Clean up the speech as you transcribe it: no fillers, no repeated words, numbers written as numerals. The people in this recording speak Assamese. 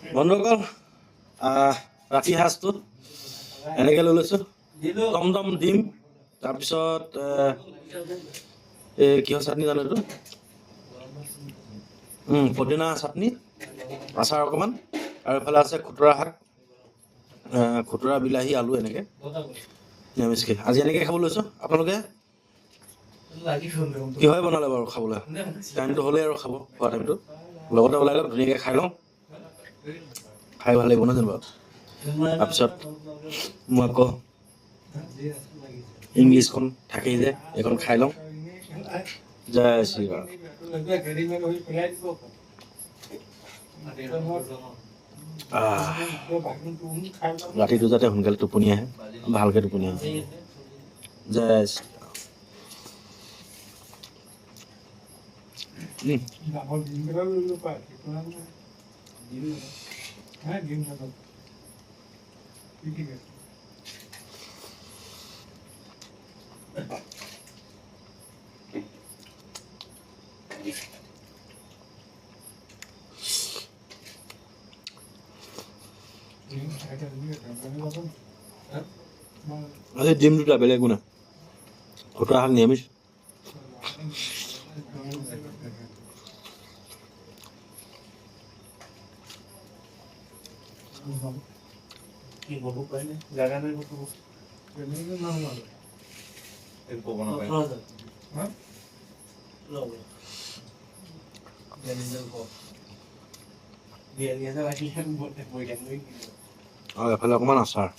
বন্ধুসকল ৰাতি সাজটো এনেকৈ লৈ লৈছোঁ টমটম ডিম তাৰপিছত কিহৰ চাটনি জানো এইটো পদিনা চাটনি আচাৰ অকণমান আৰু এইফালে আছে খুতুৰা শাক খুতুৰা বিলাহী আলু এনেকৈ নিৰামিষকৈ আজি এনেকৈ খাব লৈছোঁ আপোনালোকে কিহৰে বনালে বাৰু খাবলৈ টাইমটো হ'লেই আৰু খাব খোৱা টাইমটো লগতে ওলাই লওক ধুনীয়াকৈ খাই লওঁ খাই ভাল লাগিব নহয় জানো বাৰু তাৰপিছত মই আকৌ ইংলিছখন থাকেই যে এইখন খাই লওঁ জয় শ্ৰীৰাম ৰাতিটো যাতে সোনকালে টোপনি আহে ভালকৈ টোপনি আহে জয় আজি ডিম দুটা বেলেগ একো নাই খুতুৰা শাক নিৰামিষ আৰু এফালে অকণমান আচাৰ